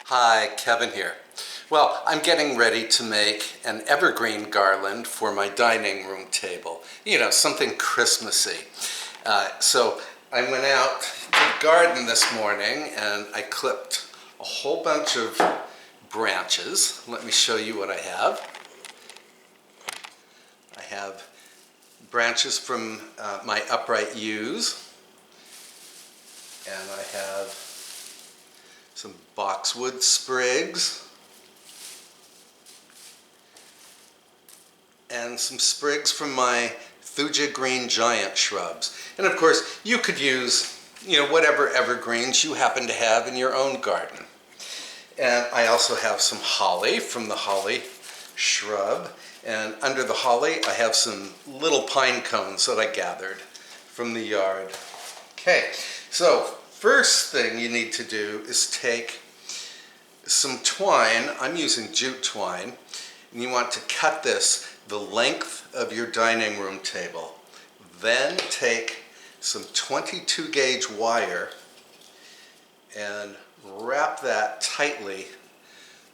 Hi, Kevin here. Well, I'm getting ready to make an evergreen garland for my dining room table. You know, something Christmassy. So I went out to the garden this morning and I clipped a whole bunch of branches. Let me show you what I have. I have branches from my upright yews, and I have some boxwood sprigs, and some sprigs from my Thuja green giant shrubs. And of course, you could use, whatever evergreens you happen to have in your own garden. And I also have some holly from the holly shrub. And under the holly, I have some little pine cones that I gathered from the yard. Okay, so first thing you need to do is take some twine. I'm using jute twine, and you want to cut this the length of your dining room table. Then take some 22 gauge wire and wrap that tightly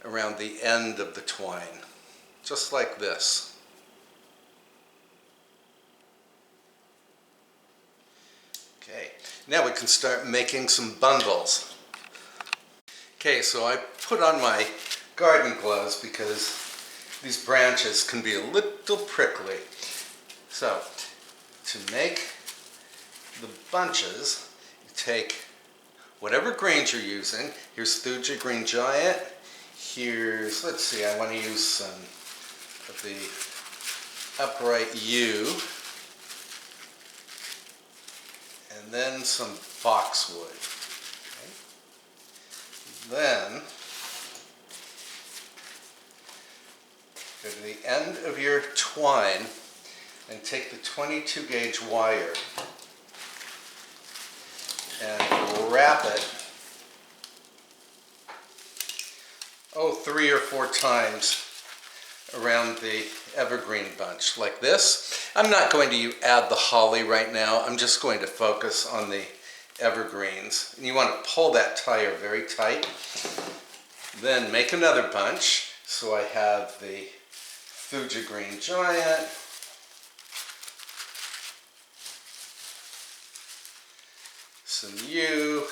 around the end of the twine, just like this. Okay, now we can start making some bundles. Okay, so I put on my garden gloves because these branches can be a little prickly. So, to make the bunches, you take whatever greens you're using. Here's Thuja Green Giant. Here's, let's see, I want to use some of the upright yew. And then some boxwood. Okay. Then, go to the end of your twine and take the 22 gauge wire and wrap it 3 or 4 times around the evergreen bunch, like this. I'm not going to add the holly right now. I'm just going to focus on the evergreens. And you want to pull that tire very tight. Then make another bunch. So I have the Thuja Green Giant, some yew,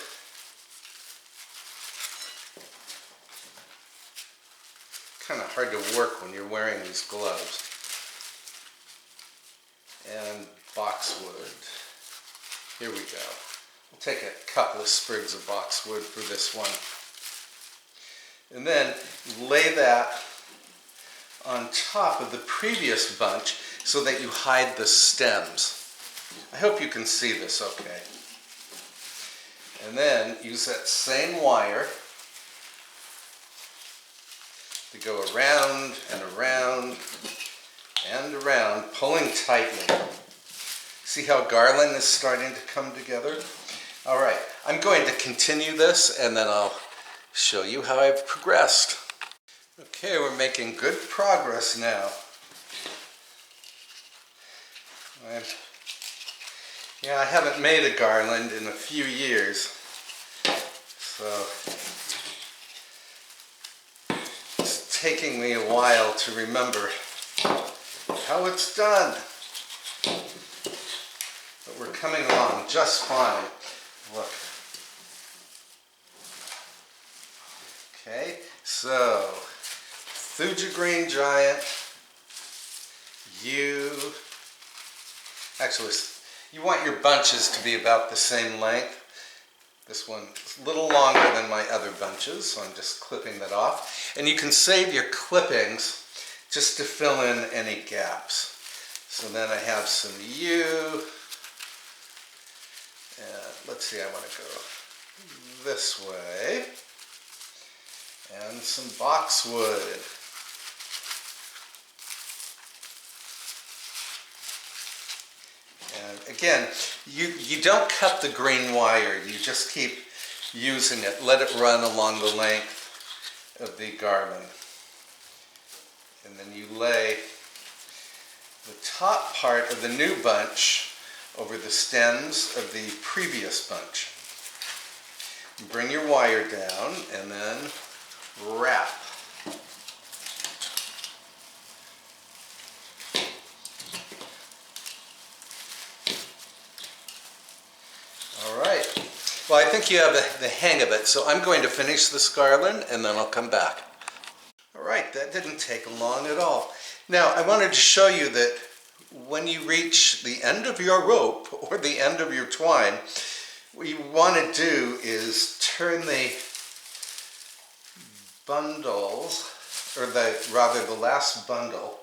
kind of hard to work when you're wearing these gloves, and boxwood. Here we go. We'll take a couple of sprigs of boxwood for this one. And then lay that on top of the previous bunch so that you hide the stems. I hope you can see this okay. And then use that same wire to go around and around and around, pulling tightly. See how garland is starting to come together? All right, I'm going to continue this and then I'll show you how I've progressed. Okay, we're making good progress now. I haven't made a garland in a few years, so it's taking me a while to remember how it's done. But we're coming along just fine. Look. Okay, so Thuja Green Giant, yew. Actually, you want your bunches to be about the same length. This one is a little longer than my other bunches, so I'm just clipping that off. And you can save your clippings just to fill in any gaps. So then I have some yew. And let's see, I want to go this way. And some boxwood. And again, you don't cut the green wire, you just keep using it. Let it run along the length of the garland. And then you lay the top part of the new bunch over the stems of the previous bunch. Bring your wire down and then wrap. All right. Well, I think you have the hang of it, so I'm going to finish this garland and then I'll come back. All right, that didn't take long at all. Now, I wanted to show you that when you reach the end of your rope or the end of your twine, what you want to do is turn the bundles, or rather the last bundle.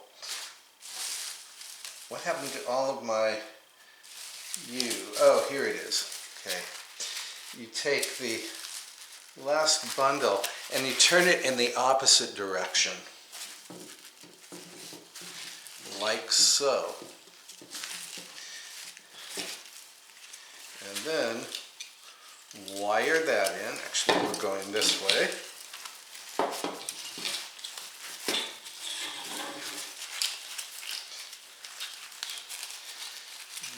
What happened to all of my Oh, here it is. Okay. You take the last bundle and you turn it in the opposite direction, like so. And then wire that in. Actually, we're going this way.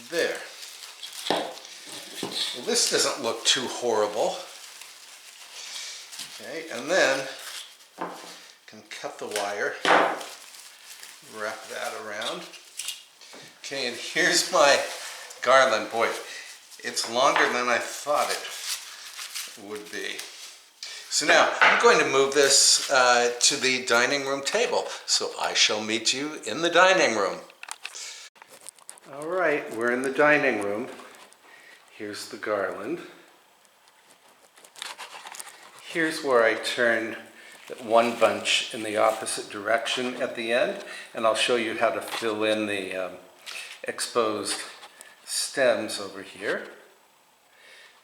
There. Well, this doesn't look too horrible. Okay, and then can cut the wire, wrap that around. Okay, and here's my garland. Boy, it's longer than I thought it would be. So now I'm going to move this to the dining room table. So I shall meet you in the dining room. All right, we're in the dining room. Here's the garland. Here's where I turn one bunch in the opposite direction at the end, and I'll show you how to fill in the exposed stems over here.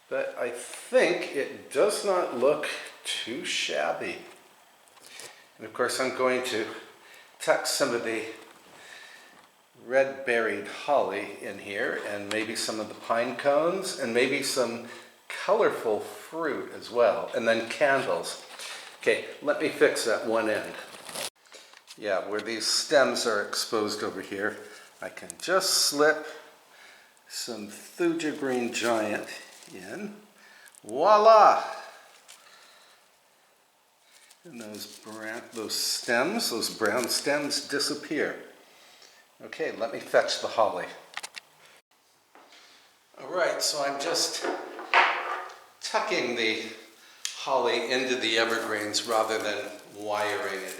But I think it does not look too shabby. And of course I'm going to tuck some of the red berried holly in here, and maybe some of the pine cones, and maybe some colorful fruit as well, and then candles. Okay, let me fix that one end. Yeah, where these stems are exposed over here, I can just slip some Thuja green giant in. Voila! And those stems, those brown stems disappear. Okay, let me fetch the holly. All right, so I'm just tucking the holly into the evergreens rather than wiring it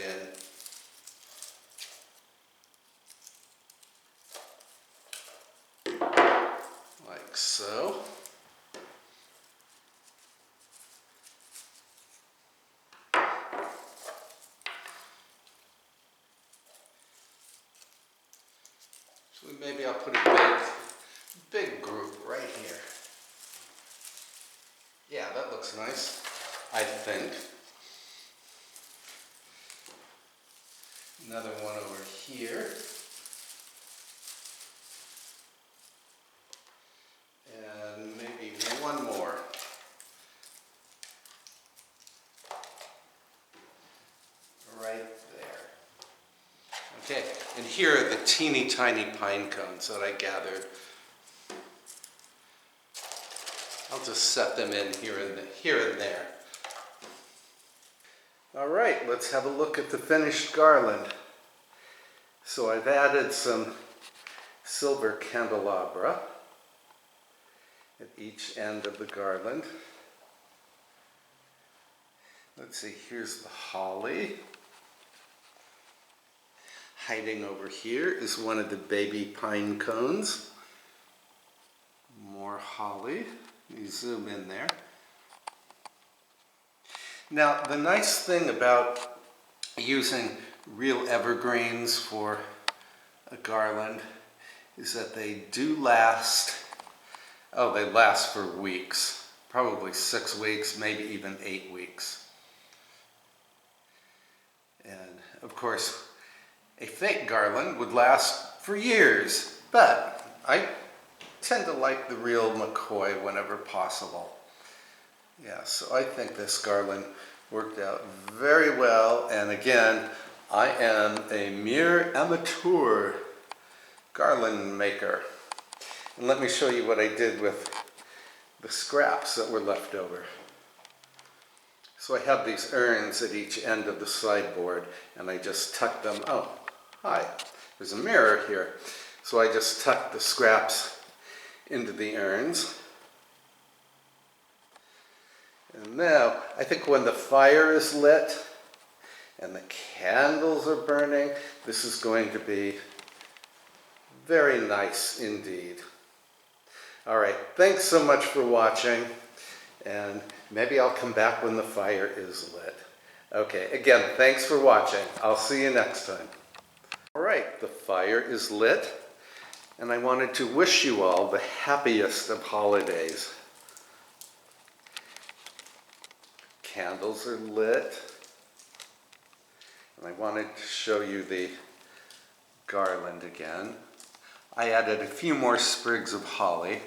in. Like so. So maybe I'll put a big group right here. Yeah, that looks nice, I think. Another one over here. And maybe one more. Right there. Okay, and here are the teeny tiny pine cones that I gathered. I'll just set them in here and there. All right, let's have a look at the finished garland. So I've added some silver candelabra at each end of the garland. Let's see, here's the holly. Hiding over here is one of the baby pine cones. More holly. You zoom in there. Now, the nice thing about using real evergreens for a garland is that they do last, they last for weeks. Probably 6 weeks, maybe even 8 weeks. And of course, a fake garland would last for years, but I tend to like the real McCoy whenever possible. Yeah, so I think this garland worked out very well, and again, I am a mere amateur garland maker. And let me show you what I did with the scraps that were left over. So I have these urns at each end of the sideboard, and I just tuck them, oh, hi, there's a mirror here. So I just tuck the scraps into the urns. And now, I think when the fire is lit and the candles are burning, this is going to be very nice indeed. All right, thanks so much for watching, and maybe I'll come back when the fire is lit. Okay, again, thanks for watching. I'll see you next time. All right, the fire is lit, and I wanted to wish you all the happiest of holidays. Candles are lit, and I wanted to show you the garland again. I added a few more sprigs of holly.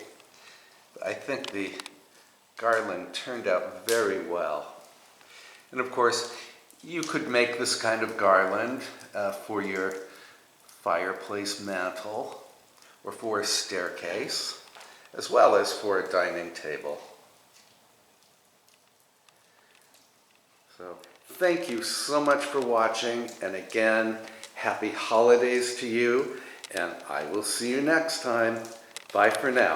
I think the garland turned out very well. And of course, you could make this kind of garland for your fireplace mantle or for a staircase, as well as for a dining table. So thank you so much for watching, and again, happy holidays to you, and I will see you next time. Bye for now.